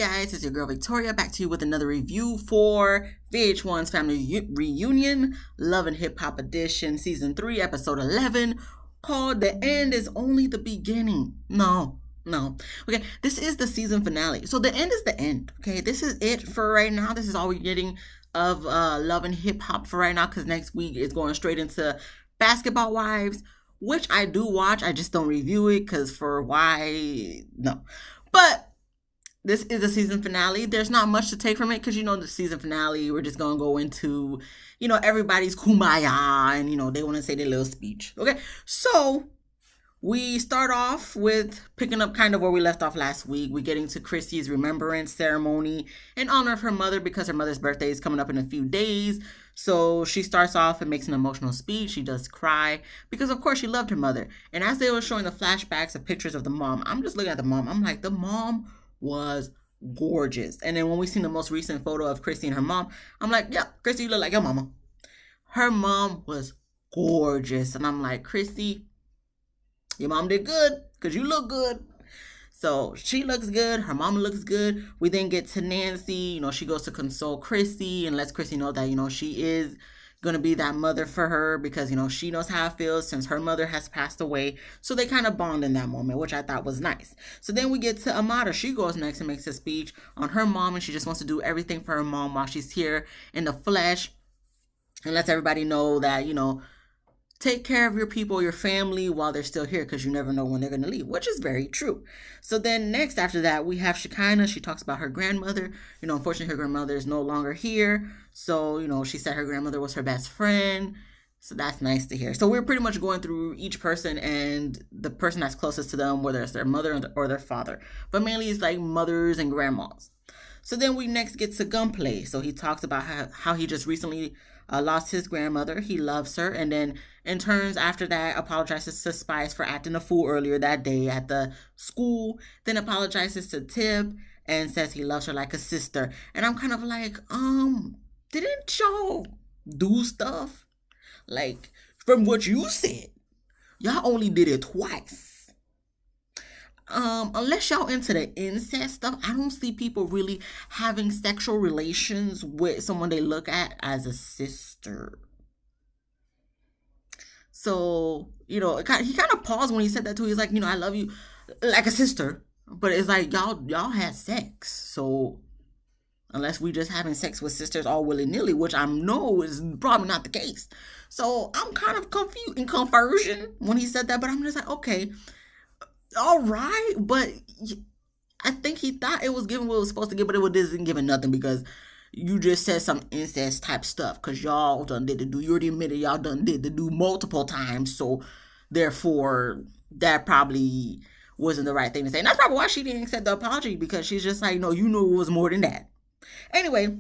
guys, it's your girl Victoria back to you with another review for VH1's Family Reunion, Love and Hip Hop Edition, Season 3, Episode 11, called The End is Only the Beginning. No. Okay, this is the season finale. So the end is the end. Okay, this is it for right now. This is all we're getting of Love and Hip Hop for right now, because next week is going straight into Basketball Wives, which I do watch. I just don't review it because for why? No. But this is the season finale. There's not much to take from it because, the season finale, we're just going to go into, everybody's kumbaya and, they want to say their little speech. Okay, so we start off with picking up kind of where we left off last week. We're getting to Chrissy's remembrance ceremony in honor of her mother because her mother's birthday is coming up in a few days. So she starts off and makes an emotional speech. She does cry because, of course, she loved her mother. And as they were showing the flashbacks of pictures of the mom, I'm just looking at the mom. I'm like, the mom was gorgeous. And then when we seen the most recent photo of Chrissy and her mom, I'm like, yeah, Chrissy, you look like your mama. Her mom was gorgeous. And I'm like, Chrissy, your mom did good because you look good. So she looks good. Her mama looks good. We then get to Nancy. She goes to console Chrissy and lets Chrissy know that, she is going to be that mother for her because, she knows how it feels since her mother has passed away. So they kind of bond in that moment, which I thought was nice. So then we get to Amada. She goes next and makes a speech on her mom, and she just wants to do everything for her mom while she's here in the flesh, and lets everybody know that, take care of your people, your family while they're still here because you never know when they're going to leave, which is very true. So then next after that, we have Shekinah. She talks about her grandmother. Unfortunately, her grandmother is no longer here. So, she said her grandmother was her best friend. So that's nice to hear. So we're pretty much going through each person and the person that's closest to them, whether it's their mother or their father. But mainly it's like mothers and grandmas. So then we next get to Gunplay. So he talks about how he just recently lost his grandmother. He loves her. And then in turns after that, apologizes to Spice for acting a fool earlier that day at the school. Then apologizes to Tip and says he loves her like a sister. And I'm kind of like, didn't y'all do stuff? Like, from what you said, y'all only did it twice. Unless y'all into the incest stuff, I don't see people really having sexual relations with someone they look at as a sister. So, he kind of paused when he said that too. He's like, I love you like a sister. But it's like, y'all had sex. So, unless we just having sex with sisters all willy-nilly, which I know is probably not the case. So, I'm kind of confused in conversion when he said that. But I'm just like, okay, all right, but I think he thought it was giving what it was supposed to give, but it wasn't giving nothing because you just said some incest type stuff because y'all done did the do. You already admitted y'all done did the do multiple times, so therefore that probably wasn't the right thing to say. And that's probably why she didn't accept the apology, because she's just like, no, you knew it was more than that. Anyway,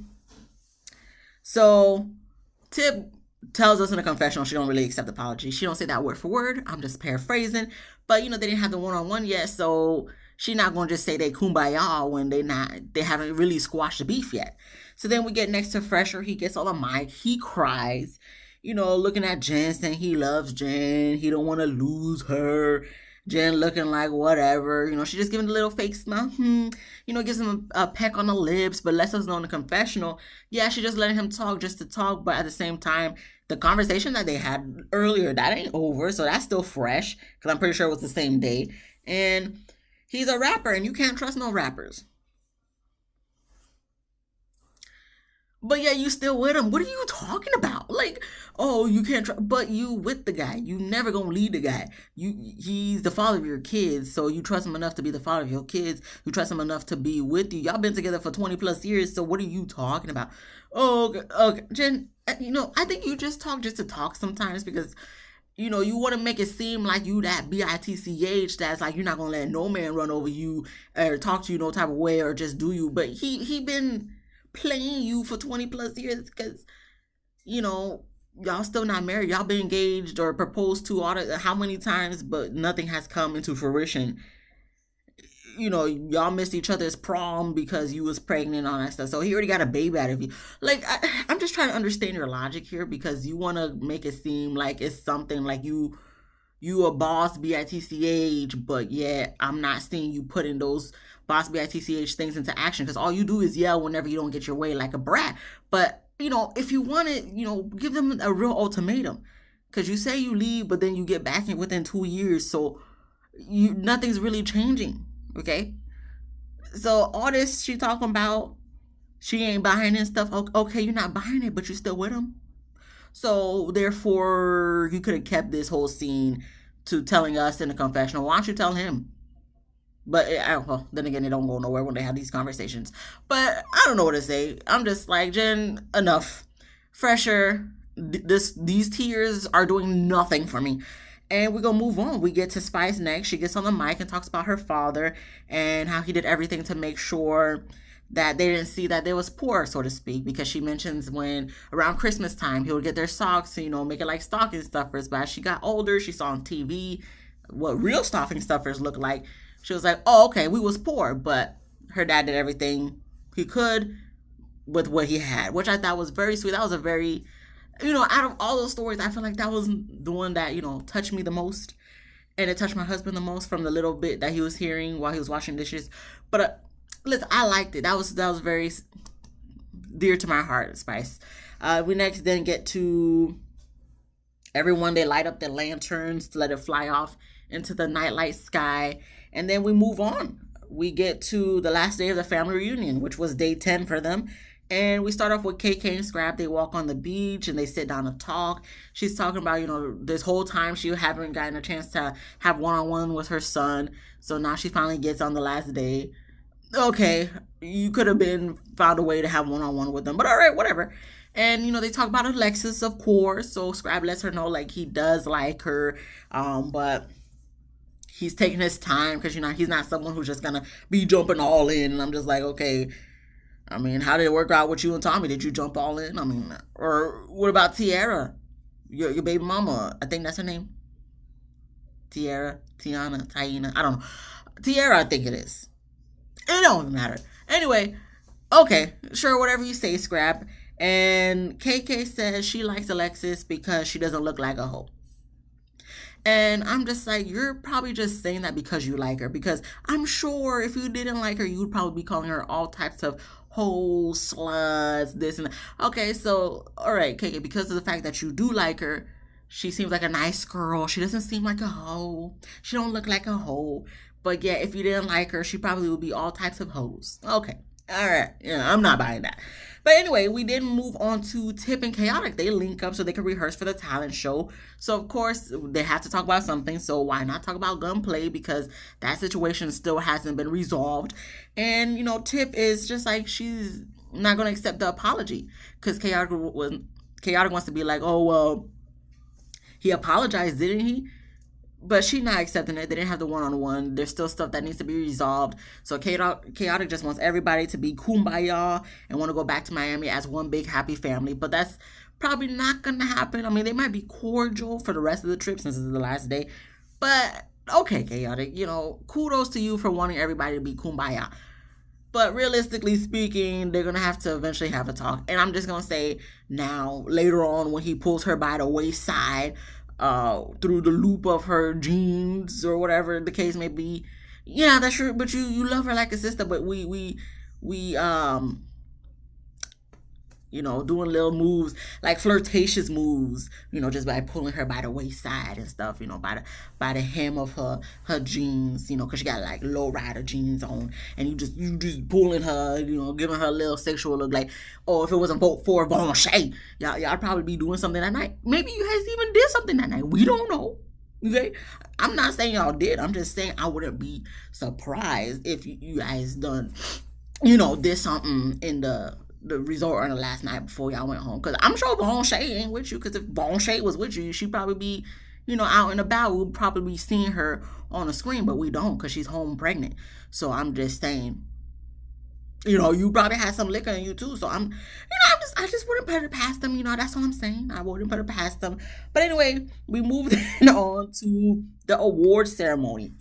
so Tip tells us in a confessional she don't really accept the apology. She don't say that word for word. I'm just paraphrasing. But, they didn't have the one-on-one yet, so she's not going to just say they kumbaya when they haven't really squashed the beef yet. So then we get next to Fresher. He gets on the mic. He cries, looking at Jen, saying he loves Jen. He don't want to lose her. Jen looking like whatever. She just giving a little fake smile. Gives him a peck on the lips, but lets us know in the confessional. Yeah, she just letting him talk just to talk, but at the same time, the conversation that they had earlier, that ain't over, so that's still fresh, because I'm pretty sure it was the same day. And he's a rapper, and you can't trust no rappers. But yeah, you still with him. What are you talking about? Like, oh, you can't but you with the guy. You never gonna leave the guy. He's the father of your kids, so you trust him enough to be the father of your kids. You trust him enough to be with you. Y'all been together for 20 plus years, so what are you talking about? Oh, okay. Jen, I think you just talk just to talk sometimes because you want to make it seem like you that bitch that's like you're not gonna let no man run over you or talk to you no type of way or just do you. But he been playing you for 20 plus years because y'all still not married. Y'all been engaged or proposed to how many times, but nothing has come into fruition. Y'all missed each other's prom because you was pregnant and all that stuff. So he already got a baby out of you. Like, I'm just trying to understand your logic here because you want to make it seem like it's something like you you a boss bitch, but yeah, I'm not seeing you putting those boss bitch things into action, because all you do is yell whenever you don't get your way like a brat. But if you want it, give them a real ultimatum, because you say you leave, but then you get back in within 2 years, so nothing's really changing. Okay, so all this she talking about, she ain't buying it and stuff. Okay, you're not buying it, but you still with him. So therefore, you could have kept this whole scene to telling us in the confessional. Why don't you tell him? But well, then again, it don't go nowhere when they have these conversations. But I don't know what to say. I'm just like, Jen, enough. Fresher. These tears are doing nothing for me. And we're gonna move on. We get to Spice next. She gets on the mic and talks about her father and how he did everything to make sure that they didn't see that they was poor, so to speak, because she mentions when around Christmas time he would get their socks, make it like stocking stuffers. But as she got older, she saw on TV what real stocking stuffers look like. She was like, oh, okay, we was poor, but her dad did everything he could with what he had, which I thought was very sweet. That was a very, out of all those stories, I feel like that was the one that, touched me the most. And it touched my husband the most from the little bit that he was hearing while he was washing dishes. But listen, I liked it. That was very dear to my heart, Spice. We next then get to everyone. They light up their lanterns to let it fly off into the nightlight sky. And then we move on. We get to the last day of the family reunion, which was day 10 for them. And we start off with KK and Scrap. They walk on the beach and they sit down and talk. She's talking about, this whole time she haven't gotten a chance to have one-on-one with her son. So now she finally gets on the last day. Okay, you could have found a way to have one-on-one with them. But all right, whatever. And, they talk about Alexis, of course. So Scrap lets her know, like, he does like her. But he's taking his time because, he's not someone who's just going to be jumping all in. And I'm just like, okay, I mean, how did it work out with you and Tommy? Did you jump all in? I mean, or what about Tiara, your baby mama? I think that's her name. Tiara, Tiana, Taina. I don't know. Tiara, I think it is. It don't matter. Anyway, okay, sure, whatever you say, Scrap. And KK says she likes Alexis because she doesn't look like a hoe. And I'm just like, you're probably just saying that because you like her. Because I'm sure if you didn't like her, you would probably be calling her all types of hoes, sluts, this and that. Okay, so, all right, KK, because of the fact that you do like her, she seems like a nice girl. She doesn't seem like a hoe. She don't look like a hoe. But yeah, if you didn't like her, she probably would be all types of hoes. Okay, all right. Yeah, I'm not buying that. But anyway, we then move on to Tip and Chaotic. They link up so they can rehearse for the talent show. So, of course, they have to talk about something. So, why not talk about gunplay? Because that situation still hasn't been resolved. And, Tip is just like, she's not going to accept the apology. Because Chaotic wants to be like, oh, well, he apologized, didn't he? But she's not accepting it. They didn't have the one-on-one. There's still stuff that needs to be resolved. So Chaotic just wants everybody to be kumbaya and want to go back to Miami as one big happy family. But that's probably not going to happen. I mean, they might be cordial for the rest of the trip since it's the last day. But, okay, Chaotic, kudos to you for wanting everybody to be kumbaya. But realistically speaking, they're going to have to eventually have a talk. And I'm just going to say now, later on, when he pulls her by the wayside, through the loop of her jeans or whatever the case may be. Yeah, that's true. But you love her like a sister. But we doing little moves, like flirtatious moves, just by pulling her by the wayside and stuff, by the hem of her jeans, because she got like low rider jeans on, and you just pulling her, giving her a little sexual look, like, oh, if it wasn't for Bon Shay, y'all probably be doing something that night. Maybe you guys even did something that night. We don't know. Okay, I'm not saying y'all did. I'm just saying I wouldn't be surprised if you guys done, did something in the resort on the last night before y'all went home. Because I'm sure Bon Shay ain't with you. Because if Bon Shay was with you, she'd probably be, out and about. We'll probably be seeing her on the screen, but we don't because she's home pregnant. So I'm just saying, you probably had some liquor in you too. So I just wouldn't put it past them. That's all I'm saying. I wouldn't put it past them. But anyway, we moved on to the award ceremony.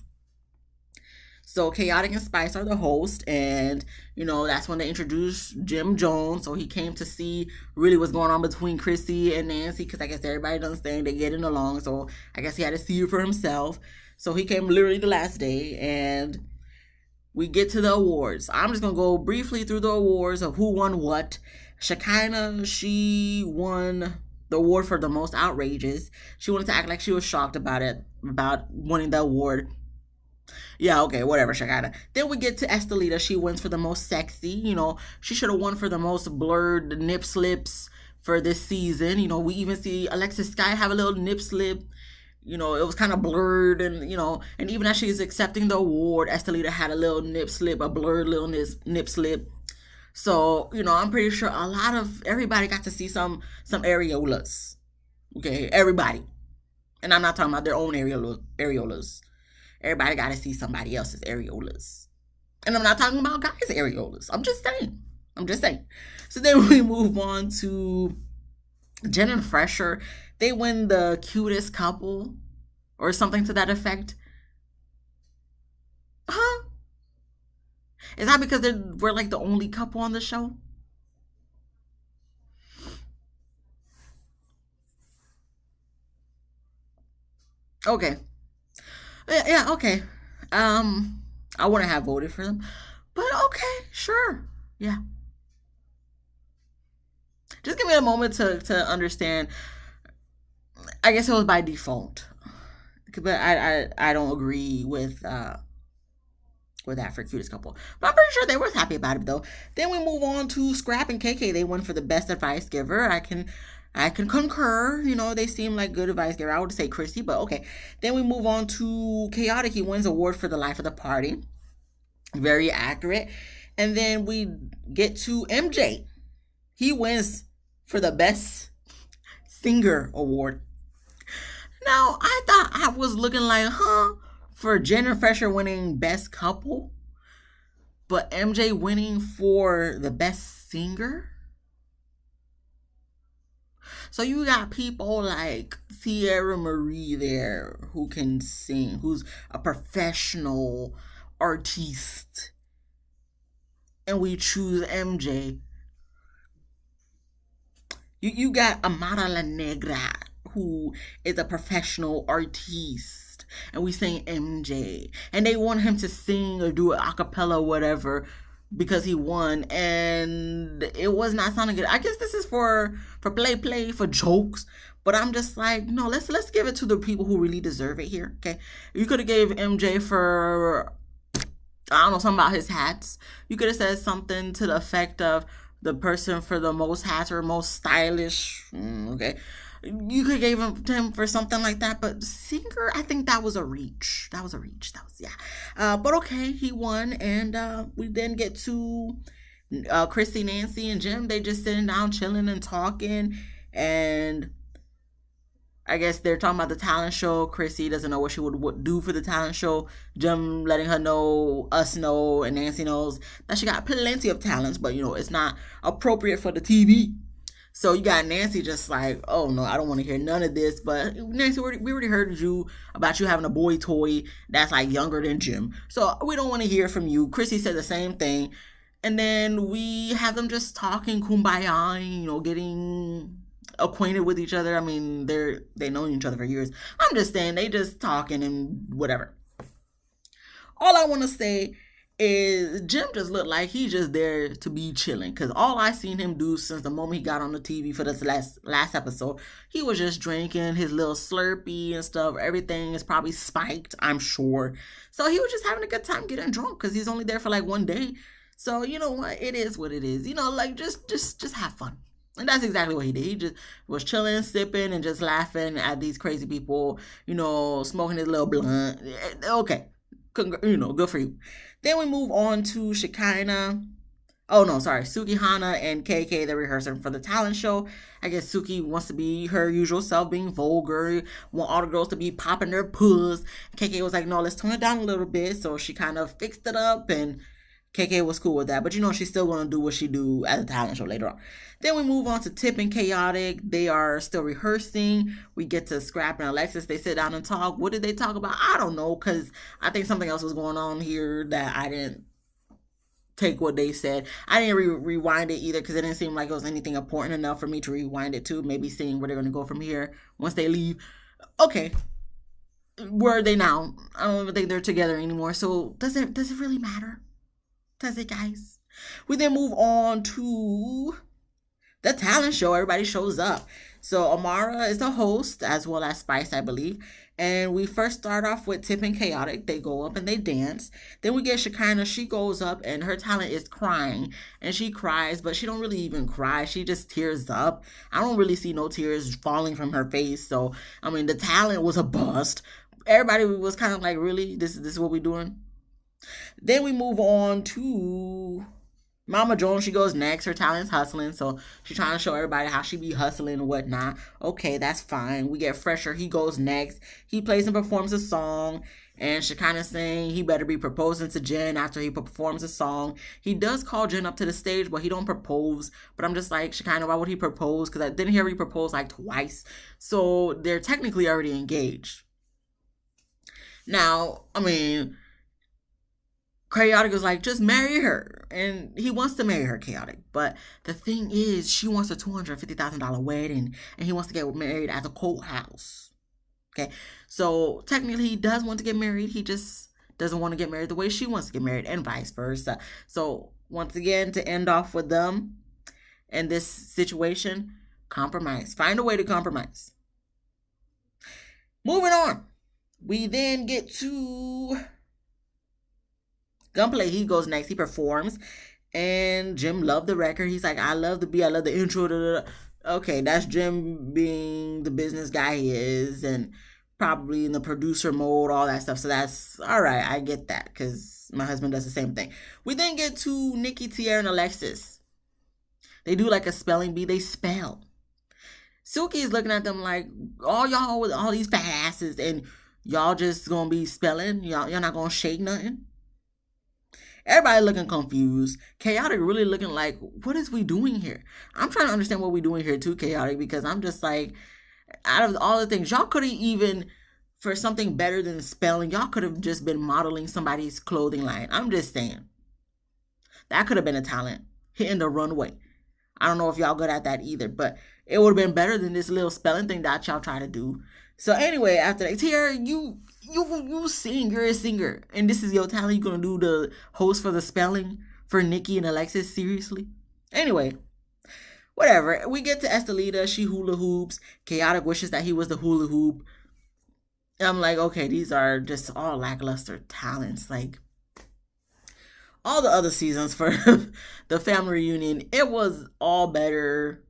So Chaotic and Spice are the host, and that's when they introduced Jim Jones. So he came to see really what's going on between Chrissy and Nancy, because I guess everybody doesn't think they're getting along. So I guess he had to see it for himself. So he came literally the last day, and we get to the awards. I'm just gonna go briefly through the awards of who won what. Shekinah, she won the award for the most outrageous. She wanted to act like she was shocked about it, about winning the award. Yeah, okay, whatever, Shekinah. Then we get to Estelita. She wins for the most sexy. She should have won for the most blurred nip slips for this season. We even see Alexis Sky have a little nip slip. It was kind of blurred, and even as she's accepting the award, Estelita had a little nip slip, a blurred little nip slip. So, I'm pretty sure everybody got to see some areolas. Okay, everybody. And I'm not talking about their own areolas. Everybody got to see somebody else's areolas. And I'm not talking about guys' areolas. I'm just saying. So then we move on to Jen and Fresher. They win the cutest couple or something to that effect. Huh? Is that because we're like the only couple on the show? Okay. Yeah, okay. I wouldn't have voted for them. But okay, sure. Yeah. Just give me a moment to understand. I guess it was by default. But I don't agree with that for cutest couple. But I'm pretty sure they were happy about it though. Then we move on to Scrap and KK. They won for the best advice giver. I can concur. They seem like good advice giver. I would say Chrissy, but okay. Then we move on to Chaotic. He wins award for the life of the party. Very accurate. And then we get to MJ. He wins for the best singer award. Now, I thought I was looking like, for Jen and Fresher winning best couple, but MJ winning for the best singer? So you got people like Sierra Marie there who can sing, who's a professional artiste, and we choose MJ. You got Amara La Negra, who is a professional artiste, and we sing MJ, and they want him to sing or do an acapella or whatever because he won, and it was not sounding good. I guess this is for play for jokes, but I'm just like, no, let's give it to the people who really deserve it here. Okay, you could have gave MJ for, I don't know, something about his hats. You could have said something to the effect of the person for the most hats or most stylish. Okay, you could give him for something like that, but singer, I think that was a reach. That was yeah. But okay, he won, and we then get to Chrissy, Nancy, and Jim. They just sitting down, chilling and talking, and I guess they're talking about the talent show. Chrissy doesn't know what she would do for the talent show. Jim letting her know, us know, and Nancy knows that she got plenty of talents, but it's not appropriate for the TV. So you got Nancy just like, oh no, I don't want to hear none of this. But Nancy, we already heard about you having a boy toy that's like younger than Jim. So we don't want to hear from you. Chrissy said the same thing. And then we have them just talking kumbaya, getting acquainted with each other. I mean, they know each other for years. I'm just saying they just talking and whatever. All I want to say is Jim just looked like he's just there to be chilling, because all I seen him do since the moment he got on the TV for this last episode, he was just drinking his little Slurpee and stuff. Everything is probably spiked, I'm sure. So he was just having a good time getting drunk, because he's only there for like one day. So you know what, it is what it is. Like just have fun. And that's exactly what he did. He just was chilling, sipping, and just laughing at these crazy people, smoking his little blunt. Okay. Good for you. Then we move on to Shekinah. Oh, no, sorry. Suki, Hana, and KK, they're rehearsing for the talent show. I guess Suki wants to be her usual self, being vulgar, want all the girls to be popping their puss. KK was like, no, let's tone it down a little bit. So she kind of fixed it up, and KK was cool with that, but she's still gonna do what she do at the talent show later on. Then we move on to Tip and Chaotic. They are still rehearsing. We get to Scrap and Alexis. They sit down and talk. What did they talk about? I don't know, because I think something else was going on here that I didn't take what they said. I didn't rewind it either, because it didn't seem like it was anything important enough for me to rewind it to. Maybe seeing where they're gonna go from here once they leave. Okay, where are they now? I don't even think they're together anymore. So does it really matter? Does it, guys? We then move on to the talent show. Everybody shows up. So Amara is the host, as well as Spice, I believe. And we first start off with Tip and Chaotic. They go up and they dance. Then we get Shekinah. She goes up and her talent is crying. And she cries, but she don't really even cry. She just tears up. I don't really see no tears falling from her face. So, I mean, the talent was a bust. Everybody was kind of like, really? This is what we're doing? Then we move on to Mama Jones. She goes next. Her talent's hustling, so she's trying to show everybody how she be hustling and whatnot. Okay, that's fine. We get Fresher. He goes next. He plays and performs a song, and Shekinah saying he better be proposing to Jen after he performs a song. He does call Jen up to the stage, but he don't propose. But I'm just like, Shekinah, why would he propose? Because I didn't hear he propose like twice. So they're technically already engaged. Now, I mean, Chaotic is like, just marry her. And he wants to marry her, Chaotic. But the thing is, she wants a $250,000 wedding. And he wants to get married at the courthouse. Okay. So technically he does want to get married. He just doesn't want to get married the way she wants to get married, and vice versa. So once again, to end off with them in this situation, compromise. Find a way to compromise. Moving on. We then get to Gunplay. He goes next. He performs. And Jim loved the record. He's like, I love the beat. I love the intro. Da, da, da. Okay, that's Jim being the business guy he is. And probably in the producer mode, all that stuff. So that's all right. I get that, because my husband does the same thing. We then get to Nikki, Tierra, and Alexis. They do like a spelling bee. They spell. Suki is looking at them like, all y'all with all these fat asses, and y'all just gonna be spelling? Y'all not gonna shake nothing? Everybody looking confused. Chaotic really looking like, what is we doing here? I'm trying to understand what we're doing here too, Chaotic, because I'm just like, out of all the things, y'all could have even, for something better than spelling, y'all could have just been modeling somebody's clothing line. I'm just saying. That could have been a talent. Hitting the runway. I don't know if y'all good at that either, but it would have been better than this little spelling thing that y'all try to do. So anyway, after that, Tierra, you sing. You're a singer, and this is your talent. You gonna do the host for the spelling for Nikki and Alexis? Seriously? Anyway, whatever. We get to Estelita. She hula hoops. Chaotic wishes that he was the hula hoop. I'm like, okay, these are just all lackluster talents. Like all the other seasons for the family reunion, it was all better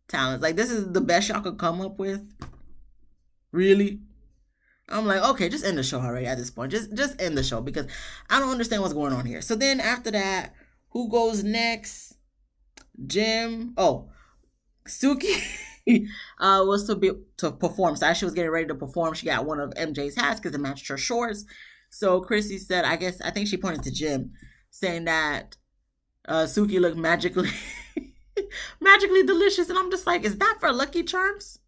talents. Like, this is the best y'all could come up with. Really? I'm like, okay, just end the show already at this point. Just end the show, because I don't understand what's going on here. So then after that, who goes next? Jim. Oh, Suki was to perform. So as she was getting ready to perform, she got one of MJ's hats because it matched her shorts. So Chrissy said, I think she pointed to Jim, saying that Suki looked magically delicious. And I'm just like, is that for Lucky Charms?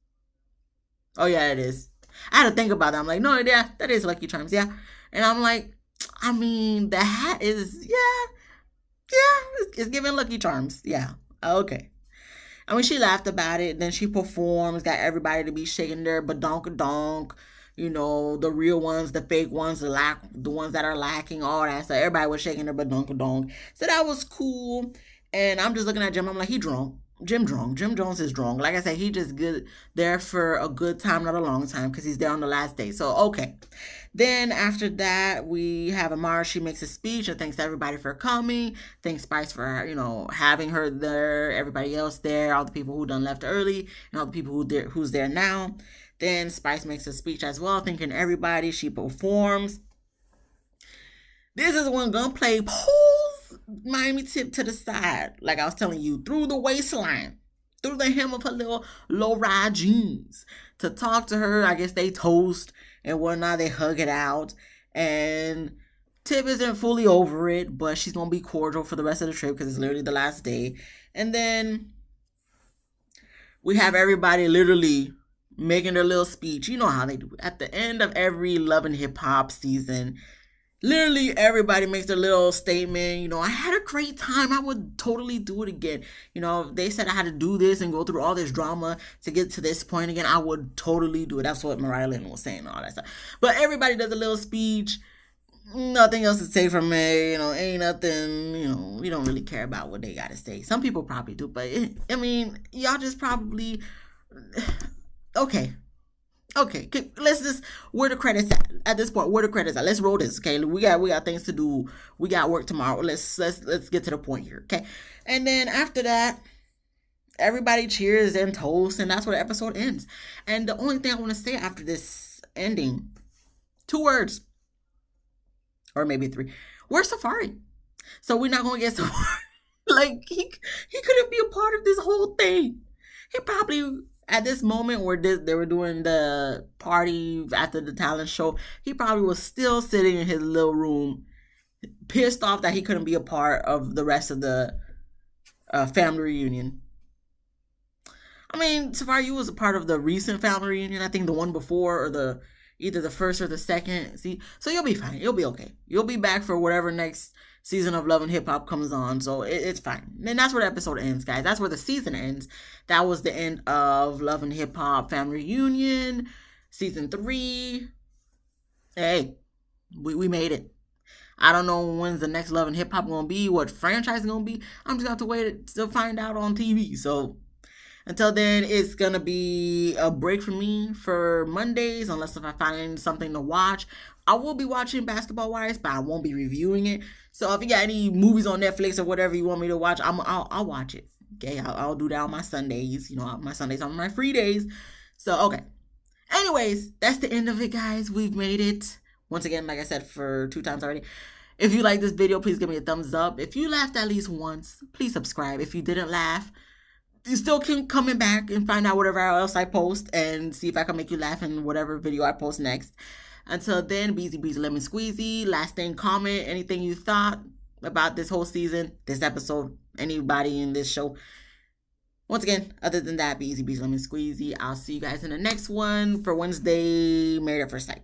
Oh, yeah, it is. I had to think about that. I'm like, no, yeah, that is Lucky Charms, yeah. And I'm like, I mean, the hat is, it's giving Lucky Charms, yeah. Okay. I mean, she laughed about it. Then she performs, got everybody to be shaking their badonk-a-donk. You know, the real ones, the fake ones, the ones that are lacking, all that stuff. Everybody was shaking their badonk-a-donk. So that was cool. And I'm just looking at Jim. I'm like, he drunk. Jim drunk. Jim Jones is drunk. Like I said, he just good there for a good time, not a long time, because he's there on the last day. So, okay. Then after that, we have Amara. She makes a speech and thanks everybody for coming. Thanks Spice for, having her there. Everybody else there. All the people who done left early and all the people who's there now. Then Spice makes a speech as well, thanking everybody. She performs. This is when Gunplay pulls Miami Tip to the side, like I was telling you, through the waistline, through the hem of her little low-rise jeans, to talk to her. I guess they toast and whatnot. They hug it out. And Tip isn't fully over it, but she's gonna be cordial for the rest of the trip because it's literally the last day. And then we have everybody literally making their little speech. You know how they do it. At the end of every Love and Hip Hop season, literally everybody makes their little statement. I had a great time. I would totally do it again. They said I had to do this and go through all this drama to get to this point again. I would totally do it. That's what Mariah Lynn was saying, all that stuff. But everybody does a little speech. Nothing else to say from me. Ain't nothing. We don't really care about what they got to say. Some people probably do, but y'all just probably. Okay. Let's just where the credits at this point. Where the credits at? Let's roll this. Okay, we got things to do. We got work tomorrow. Let's get to the point here. Okay, and then after that, everybody cheers and toasts, and that's where the episode ends. And the only thing I want to say after this ending, 2 words, or maybe 3. Where's Safari? So we're not gonna get Safari. Like he couldn't be a part of this whole thing. He probably at this moment where they were doing the party after the talent show, he probably was still sitting in his little room, pissed off that he couldn't be a part of the rest of the family reunion. Safari, you was a part of the recent family reunion. I think the one before or either the first or the second. See, so you'll be fine. You'll be okay. You'll be back for whatever next season of Love and Hip Hop comes on, so it's fine. And that's where the episode ends, guys. That's where the season ends. That was the end of Love and Hip Hop Family Reunion, season 3. Hey, we made it. I don't know when's the next Love and Hip Hop gonna be, what franchise is gonna be. I'm just gonna have to wait to find out on TV. So until then, it's gonna be a break for me for Mondays, unless if I find something to watch. I will be watching Basketball Wives, but I won't be reviewing it. So if you got any movies on Netflix or whatever you want me to watch, I'll watch it. Okay, I'll do that on my Sundays. My Sundays are my free days. So okay. Anyways, that's the end of it, guys. We've made it. Once again, like I said, for 2 times already. If you like this video, please give me a thumbs up. If you laughed at least once, please subscribe. If you didn't laugh, you still can coming back and find out whatever else I post and see if I can make you laugh in whatever video I post next. Until then, Beezy Breezy Lemon Squeezy. Last thing, comment anything you thought about this whole season, this episode, anybody in this show. Once again, other than that, Beezy Breezy Lemon Squeezy. I'll see you guys in the next one for Wednesday, Married at First Sight.